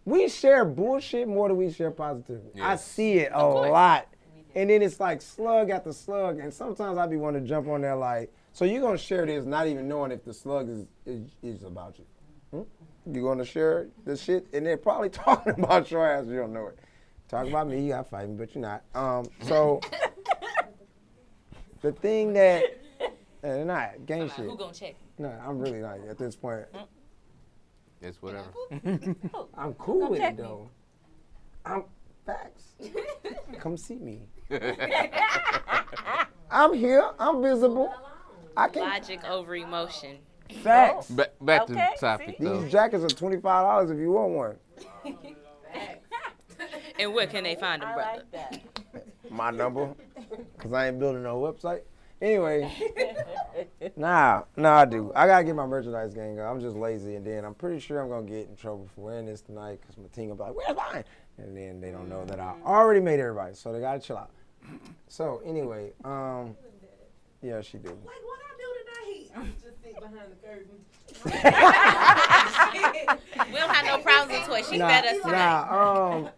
we share bullshit more than we share positivity. I Yes. see it a lot. And then it's like slug after slug. And sometimes I be wanting to jump on there like, so you're gonna share this not even knowing if the slug is about you. You're going to share the shit, and they're probably talking about your ass. You don't know it. Talk about me, you got to fight me, but you're not. So the thing that, they're not gang shit. Who gonna check? No, I'm really not at this point. It's whatever. I'm cool with check it me. though. I'm facts. Come see me. I'm here. I'm visible. I can. Logic over emotion. Facts. Back to Okay, the topic, see? though. These jackets are $25 if you want one. And where can they find them, I brother? like that. My number, cause I ain't building no website. Anyway, nah, I do. I gotta get my merchandise game going. I'm just lazy, and then I'm pretty sure I'm gonna get in trouble for wearing this tonight, cause my team will be like, "Where's mine?" And then they don't know that I already made everybody, so they gotta chill out. So anyway, yeah, she do. Like what I do tonight, he just sit behind the curtain. We don't have no problems with toys. She fed us tonight.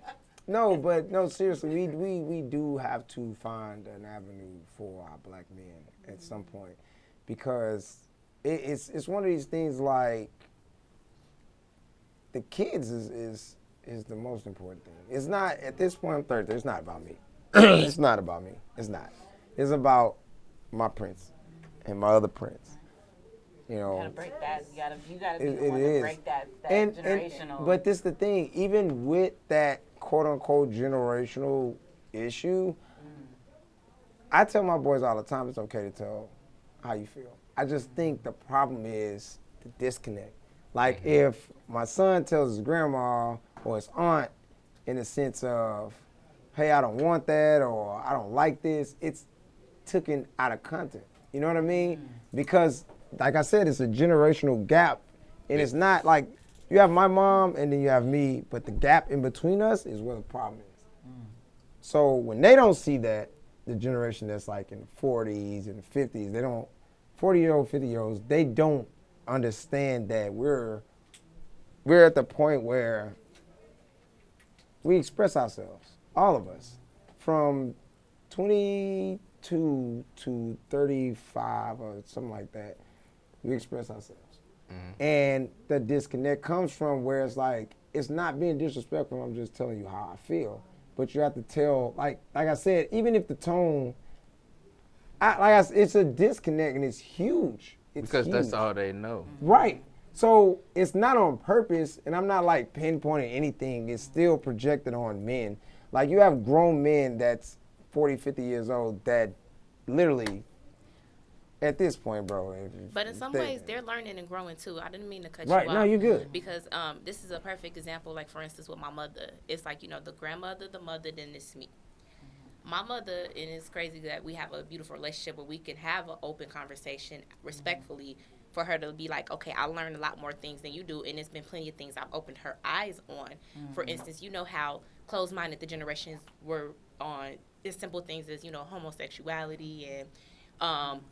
No, but no, seriously, we do have to find an avenue for our black men at some point, because it's one of these things like the kids is the most important thing. It's not at this point. I'm 30. It's not about me. It's not about me. It's not. It's about my prince and my other prince. You know. You gotta break that. You gotta be It- the it one is. to break that And generational. but this the thing, even with that quote unquote generational issue, I tell my boys all the time it's okay to tell how you feel. I just think the problem is the disconnect. Like if my son tells his grandma or his aunt in the sense of, hey, I don't want that or I don't like this, it's taken out of content. You know what I mean? Because like I said, it's a generational gap. And it's not like you have my mom and then you have me, but the gap in between us is where the problem is. So when they don't see that, the generation that's like in the 40s and the 50s, they don't, 40-year-old, 50-year-olds, they don't understand that we're at the point where we express ourselves, all of us, from 22 to 35 or something like that. We express ourselves. And the disconnect comes from where it's like, it's not being disrespectful, I'm just telling you how I feel. But you have to tell, like I said, even if the tone, it's a disconnect and it's huge. It's Because that's huge. all they know. Right. So it's not on purpose, and I'm not like pinpointing anything. It's still projected on men. Like you have grown men that's 40, 50 years old that literally, at this point, bro. But in some ways, they're learning and growing too. I didn't mean to cut Right, you off. no, you're good. Because this is a perfect example, like for instance, with my mother. It's like, you know, the grandmother, the mother, then it's me. My mother, and it's crazy that we have a beautiful relationship where we can have an open conversation respectfully for her to be like, okay, I learned a lot more things than you do, and there's been plenty of things I've opened her eyes on. For instance, you know how closed-minded the generations were on simple things as, you know, homosexuality and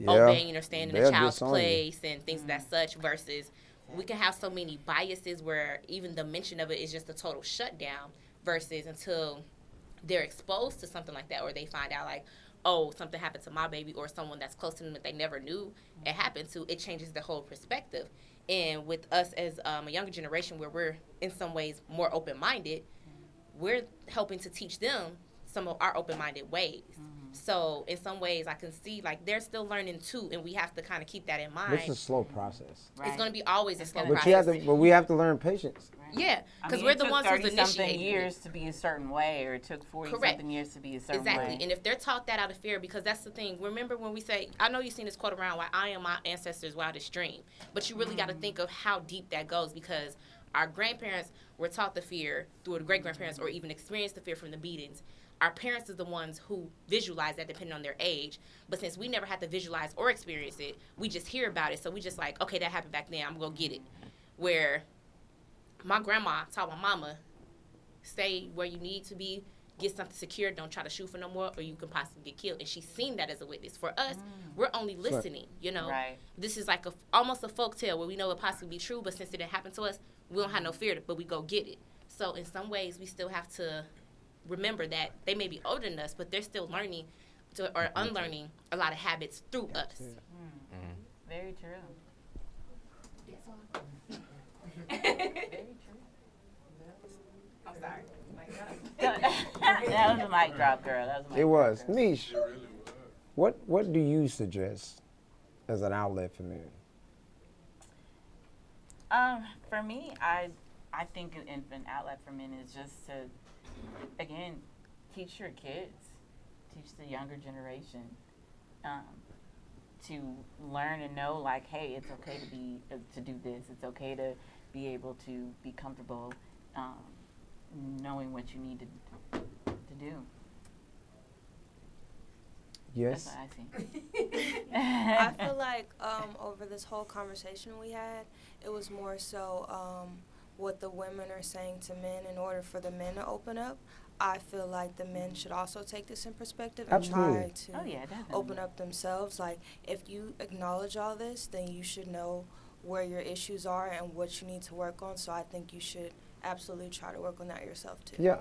obeying or staying in a They'll child's disown you. place and things of that such, versus we can have so many biases where even the mention of it is just a total shutdown, versus until they're exposed to something like that, or they find out like, oh, something happened to my baby, or someone that's close to them that they never knew it happened to, it changes the whole perspective. And with us as a younger generation where we're in some ways more open-minded, we're helping to teach them some of our open-minded ways. So in some ways I can see like they're still learning too, and we have to kind of keep that in mind. It's a slow process. It's going to be always a slow But process. we have to learn patience. Yeah, I because mean, we're it the took ones who's 30-something initiating years to be a certain way, or it took 40-something years to be a certain Exactly. way. And if they're taught that out of fear, because that's the thing. Remember when we say, I know you've seen this quote around, like, I am my ancestors' wildest dream. But you really got to think of how deep that goes, because our grandparents were taught the fear through the great grandparents, or even experienced the fear from the beatings. Our parents are the ones who visualize that depending on their age. But since we never had to visualize or experience it, we just hear about it. So we just like, okay, that happened back then, I'm going to get it. Where my grandma taught my mama, stay where you need to be, get something secure, don't try to shoot for no more, or you can possibly get killed. And she's seen that as a witness. For us, we're only listening, you know. Right. This is like almost a folk tale where we know it possibly be true, but since it didn't happen to us, we don't have no fear, but we go get it. So in some ways, we still have to remember that they may be older than us, but they're still learning or unlearning a lot of habits through us. Very true. Very true. I'm sorry. That was a mic drop, girl. That was a mic It was. drop, girl. Mish, what do you suggest as an outlet for men? For me, I think an outlet for men is just to, again, teach your kids, teach the younger generation, to learn and know, like, hey, it's okay to be to do this. It's okay to be able to be comfortable, knowing what you need to do. Yes. That's what I see. I feel like over this whole conversation we had, it was more so what the women are saying to men in order for the men to open up. I feel like the men should also take this in perspective and Absolutely. try to open up themselves. Like, if you acknowledge all this, then you should know where your issues are and what you need to work on. So I think you should absolutely try to work on that yourself too. Yeah.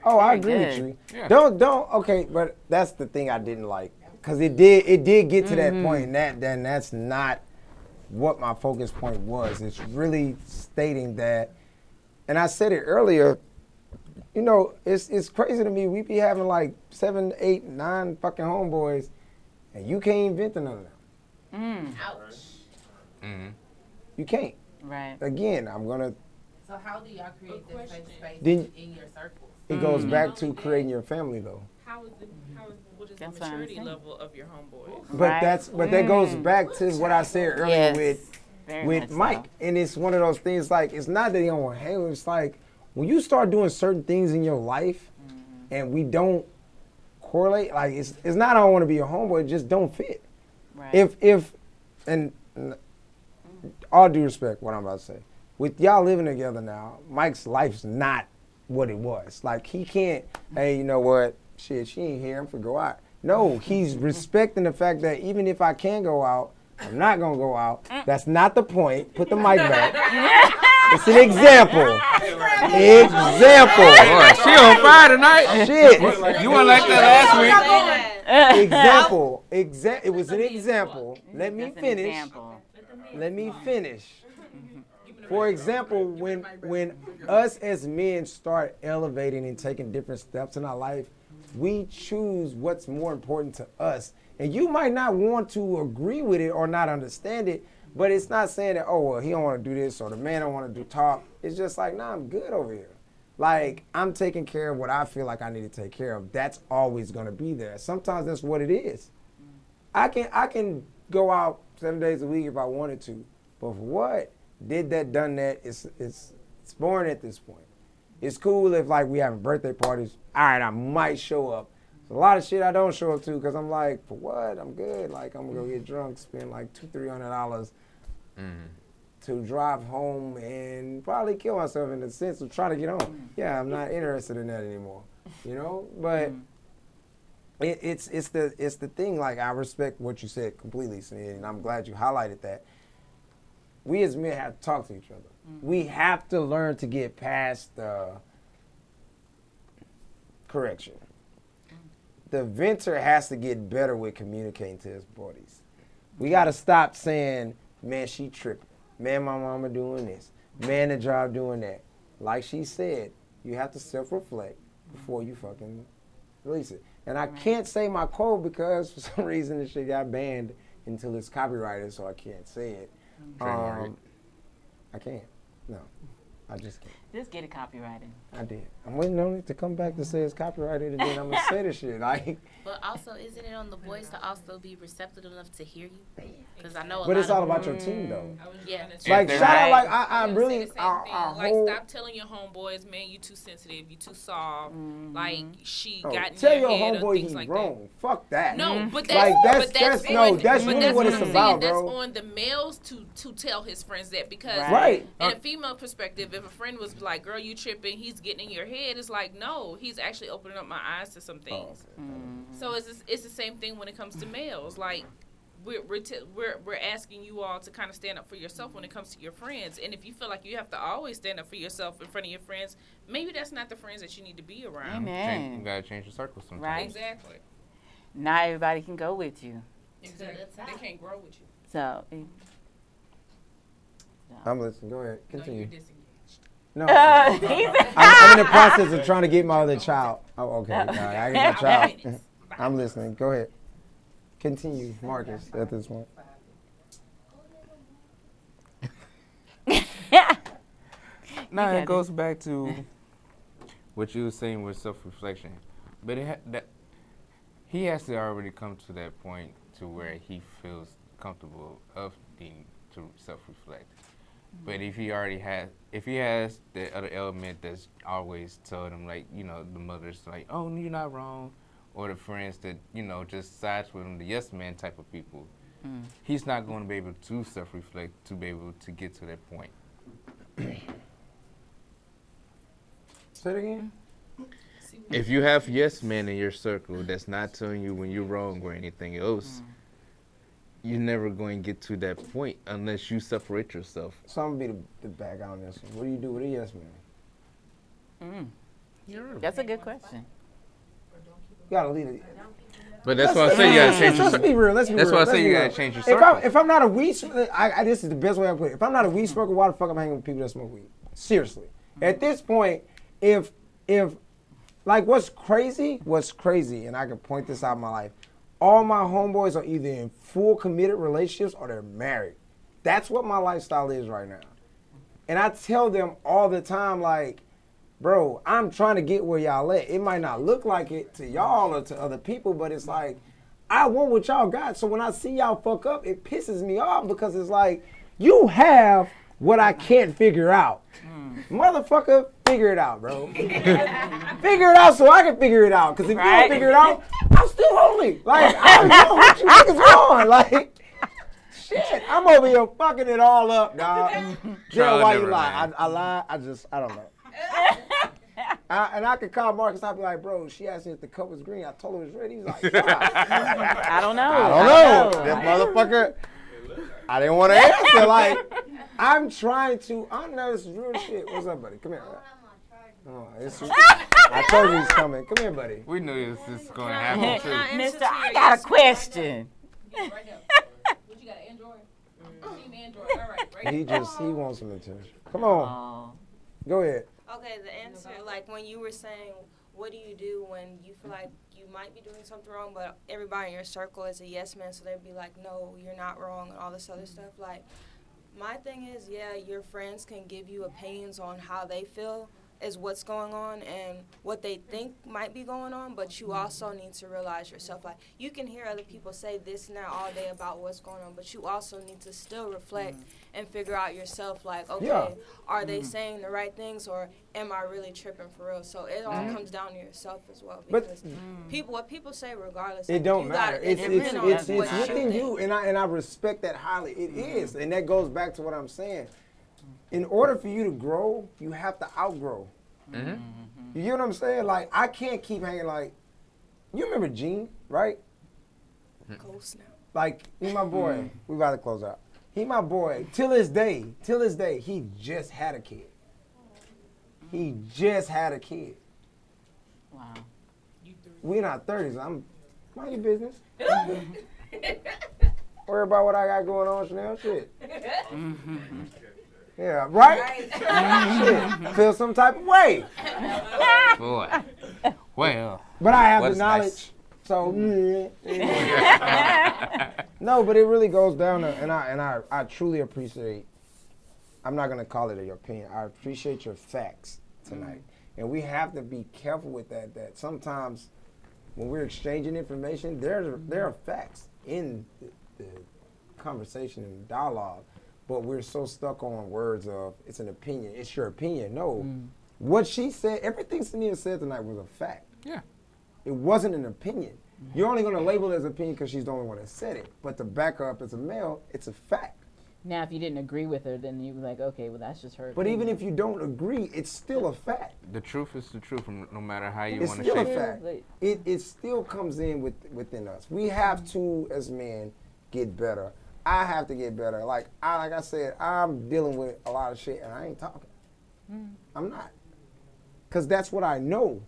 Oh, I agree Very with good. you. Yeah. Don't. Okay, but that's the thing I didn't like, because it did get to that point, and that's not what my focus point was. It's really stating that, and I said it earlier. You know, it's crazy to me. We be having like 7, 8, 9 fucking homeboys, and you can't invent none of them. Ouch. You can't. Right. Again, I'm gonna. So how do y'all create this safe space Then- in your circles? It goes back to creating your family, though. What is That's the what I'm maturity saying. level of your homeboys? But Right. that goes back to what I said earlier Yes. Very with much so. Mike, and it's one of those things. Like, it's not that he don't want to hang with. It's like when you start doing certain things in your life, and we don't correlate. Like, it's not I don't want to be your homeboy. It just don't fit. Right. If and all due respect, what I'm about to say, with y'all living together now, Mike's life's not what it was. Like, he can't. Hey, you know what? Shit, she ain't here. I'm finna go out. No, he's respecting the fact that even if I can go out, I'm not gonna go out. That's not the point. Put the mic back. It's an example. Boy, she on fire tonight. Shit. You weren't like that last week. Example. It was an example. Let me That's an finish. example. Let me finish. For example, when us as men start elevating and taking different steps in our life, we choose what's more important to us. And you might not want to agree with it or not understand it, but it's not saying that, oh, well, he don't want to do this or the man don't want to do talk. It's just like, nah, I'm good over here. Like, I'm taking care of what I feel like I need to take care of. That's always going to be there. Sometimes that's what it is. I can go out 7 days a week if I wanted to, but for what? Did that, done that, it's boring at this point. It's cool if, like, we having birthday parties. All right, I might show up. There's a lot of shit I don't show up to because I'm like, for what? I'm good. Like, I'm going to go get drunk, spend like $200-300 to drive home and probably kill myself in the sense of trying to get home. Yeah, I'm not interested in that anymore, you know? But it's the thing. Like, I respect what you said completely, and I'm glad you highlighted that. We as men have to talk to each other. We have to learn to get past the correction. The venter has to get better with communicating to his buddies. We got to stop saying, man, she tripping. Man, my mama doing this. Man, the job doing that. Like she said, you have to self-reflect before you fucking release it. And I can't say my quote because for some reason this shit got banned until it's copyrighted, so I can't say it. Trademark it. I can't. No, I just can't. Just get it copyrighted. I did. I'm waiting on it to come back to say it's copyrighted, and then I'm gonna say the shit. Like, But also, isn't it on the boys to also be receptive enough to hear you? Because I know a but lot it's all of about your team, though. yeah. Like, they're shout out, right. like, I I'm really, saying the same our thing. whole, Like, stop telling your homeboys, man, you too sensitive, you too soft. Like, she got in tell your your head or homeboy things he's like wrong. Fuck that. that. No, but Like, that's that's on, that's but really that's what it's I'm about, saying. bro. That's on the males to tell his friends that, because Right. in a female perspective, if a friend was like, "Girl, you tripping," he's getting in your head. It's like, no, he's actually opening up my eyes to some things. So it's the same thing when it comes to males. Like, we're asking you all to kind of stand up for yourself when it comes to your friends. And if you feel like you have to always stand up for yourself in front of your friends, maybe that's not the friends that you need to be around. Amen. You gotta change your circle sometimes. Right. Exactly. Not everybody can go with you. Exactly. They can't grow with you. So, I'm listening. Go ahead. No, Continue. you're disengaged. No. he's I'm in the process of trying to get my other child. Oh, okay. All right, I get my child. I'm listening. Go ahead. Continue, Marcus, at this point. No, got it goes back to what you were saying with self-reflection, but he has to already come to that point to where he feels comfortable of being to self-reflect. But if he has the other element that's always told him, like, you know, the mother's like, oh, you're not wrong, or the friends that, you know, just sides with him, the yes man type of people, he's not going to be able to self-reflect to be able to get to that point. Say it again. If you have yes men in your circle that's not telling you when you're wrong or anything else, you're never going to get to that point unless you separate yourself. So I'm going to be the bad guy on this one. What do you do with a yes man? That's a good question. You got to lead it. But that's why I say you got to change your Let's be real. Let's be That's real. why I Let's say be you real. got to change your circle. If I'm not a weed smoker, this is the best way I put it. If I'm not a weed smoker, why the fuck am I hanging with people that smoke weed? Seriously. At this point, if like what's crazy, and I can point this out in my life, all my homeboys are either in full committed relationships or they're married. That's what my lifestyle is right now. And I tell them all the time, like, bro, I'm trying to get where y'all at. It might not look like it to y'all or to other people, but it's like, I want what y'all got. So when I see y'all fuck up, it pisses me off because it's like, you have what I can't figure out. Motherfucker, figure it out, bro. Figure it out so I can figure it out. Because if you don't figure it out, I'm still lonely. Like, I don't know what you niggas want. Like, shit, I'm over here fucking it all up, dog. Jill, why you lie? I lie. I don't know. And I could call Marcus. I'd be like, bro, she asked me if the cup was green. I told her it was red. He's like, I don't know. I don't know. That motherfucker. I didn't want to answer. Like, I'm trying to. I know this is real shit. What's up, buddy? Come here. Oh, I told you he's coming. Come here, buddy. We knew this is going to happen too. Mister, I got a question. Right here. What you got, an Android? Team Android. All right. He wants some attention. Come on. Go ahead. Okay, the answer, like when you were saying, what do you do when you feel like you might be doing something wrong, but everybody in your circle is a yes man, so they'd be like, no, you're not wrong, and all this other stuff. Like, my thing is, yeah, your friends can give you opinions on how they feel is what's going on and what they think might be going on, but you also need to realize yourself, like, you can hear other people say this and that all day about what's going on, but you also need to still reflect and figure out yourself, like, okay, are they saying the right things, or am I really tripping for real? So it all comes down to yourself as well, because what people say, regardless, it like, don't matter. It's what within you you, think. and I respect that highly. It is, and that goes back to what I'm saying. In order for you to grow, you have to outgrow. You get what I'm saying? Like, I can't keep hanging. Like, you remember Gene, right? Ghost now. Like, he my boy. We about to close out. He my boy. Till this day, he just had a kid. He just had a kid. Wow. We in our 30s. Mind your business. Worry about what I got going on, Chanel. Shit. Yeah, right? Shit. Feel some type of way. Boy. Well. But I have the what's knowledge. nice? So, no, but it really goes down to, and I truly appreciate I'm not gonna call it your opinion. I appreciate your facts tonight, and we have to be careful with that. That sometimes when we're exchanging information, there are facts in the conversation and dialogue, but we're so stuck on words of it's an opinion. It's your opinion. No, what she said, everything Sania said tonight was a fact. Yeah. It wasn't an opinion. You're only gonna label it as opinion because she's the only one that said it. But to back her up as a male, it's a fact. Now, if you didn't agree with her, then you'd be like, okay, well, that's just her. But even if you don't agree, it's still a fact. The truth is the truth, no matter how you It's want to still a shape it. fact. It still comes in within us. We have to, as men, get better. I have to get better. Like I said, I'm dealing with a lot of shit, and I ain't talking. I'm not, cause that's what I know.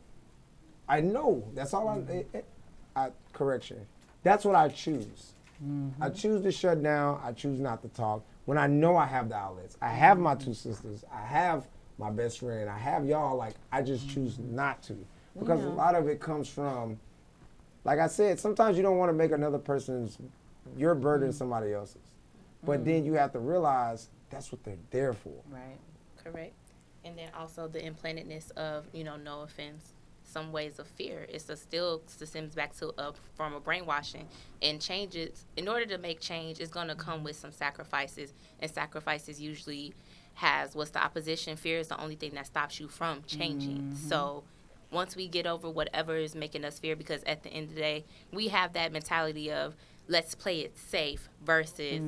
I know. That's all correction. That's what I choose. I choose to shut down. I choose not to talk. When I know I have the outlets, I have my two sisters. I have my best friend. I have y'all. Like, I just choose not to. Because a lot of it comes from, like I said, sometimes you don't want to make another person's, your burden somebody else's. But then you have to realize that's what they're there for. Right. Correct. And then also the implantedness of, no offense, some ways of fear. It still stems back to a form of brainwashing, and changes. In order to make change, is going to come with some sacrifices, and sacrifices usually has what's the opposition. Fear is the only thing that stops you from changing. So once we get over whatever is making us fear, because at the end of the day, we have that mentality of let's play it safe versus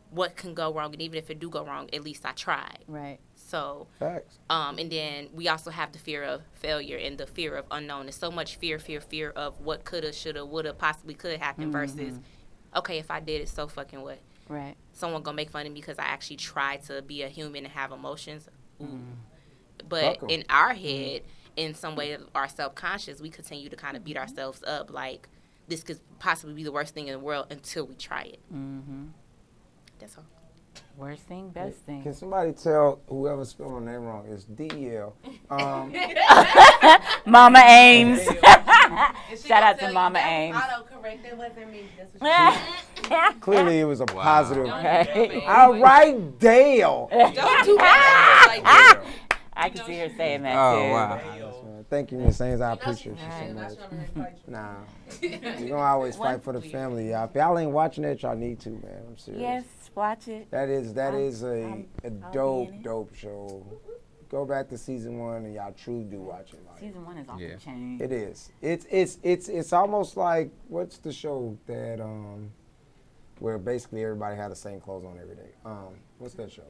what can go wrong, and even if it do go wrong, at least I tried. Right. So, Facts. And then we also have the fear of failure and the fear of unknown. There's so much fear of what coulda, shoulda, woulda, possibly could happen versus, okay, if I did it, so fucking what? Right. Someone gonna make fun of me because I actually tried to be a human and have emotions. But in our head, in some way of our self-conscious, we continue to kind of beat ourselves up like this could possibly be the worst thing in the world until we try it. That's all. Worst thing, best thing. Can somebody tell whoever spelled my name wrong? It's D-E-L. Mama Ames. Shout out to Mama Ames. Autocorrect. That wasn't me. That's what she Clearly, it was a positive. Right. All right, Dale. Don't do that. I can see her saying that Oh, too. wow. Thank you, Miss Ames. I appreciate you so much. Nah, you're going to always fight for the family, y'all. If y'all ain't watching that, y'all need to, man. I'm serious. Yes, watch it. That is a I'll be in it. dope show. Go back to season 1 and y'all truly do watch it. Like, Season 1 is off the Yeah. chain. it is. It's almost like, what's the show that where basically everybody had the same clothes on every day? What's that show?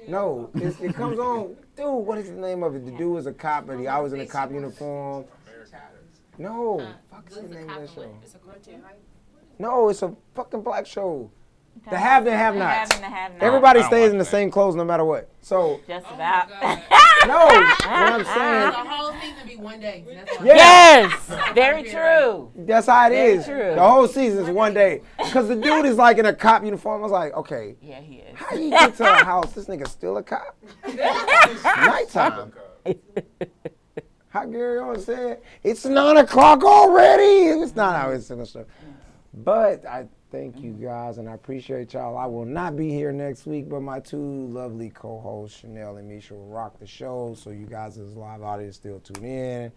No, it comes on. Dude, what is the name of it? The dude is a cop, but he always in a cop uniform. No, fuck's the name of that show? No, it's a fucking black show. The have and have nots. Everybody stays in the same clothes no matter what. So Just about. no, what I'm The saying, whole season be one day. That's why. yeah, Yes, very true. that's how it Very is. true. The whole season is one day. Cause the dude is like in a cop uniform. I was like, okay, Yeah, he is. how you get to a house? This nigga still a cop. It's nighttime. How Gary Owen said, it's 9 o'clock already. It's not how it's in the show. But I thank you guys, and I appreciate y'all. I will not be here next week, but my two lovely co-hosts, Chanel and Misha, will rock the show. So you guys as live audience still tune in.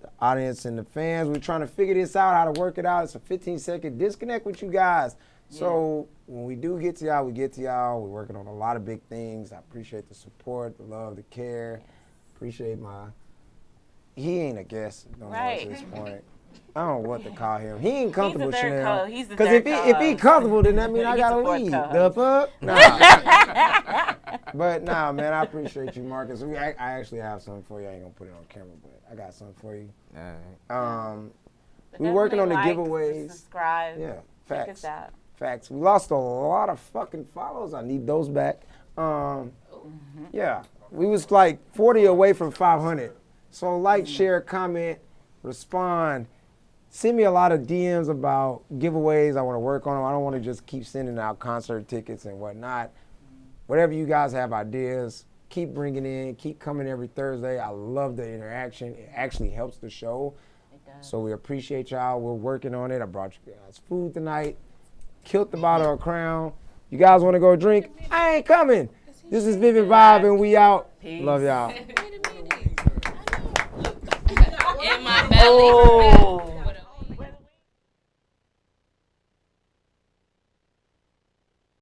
The audience and the fans, we're trying to figure this out, how to work it out. It's a 15-second disconnect with you guys. So when we do get to y'all, we get to y'all. We're working on a lot of big things. I appreciate the support, the love, the care. Appreciate he ain't a guest no more at this point. I don't know what to call him. He ain't comfortable, Chanel. He's the Because third if he comfortable, then that means I He's gotta the fourth leave. co-host. The fuck? Nah. But nah, man, I appreciate you, Marcus. I actually have something for you. I ain't gonna put it on camera, but I got something for you. All right. We're working on the Definitely giveaways. Subscribe. Yeah, Check facts. us out. Facts. We lost a lot of fucking follows. I need those back. Yeah, we was like 40 away from 500. So like, share, comment, respond. Send me a lot of DMs about giveaways. I want to work on them. I don't want to just keep sending out concert tickets and whatnot. Whatever you guys have ideas, keep bringing in. Keep coming every Thursday. I love the interaction. It actually helps the show. It does. So we appreciate y'all. We're working on it. I brought you guys food tonight. Killed the bottle of Crown. You guys want to go drink? I ain't coming. This is Vivid Vibe, and we out. Love y'all. In my belly. Oh.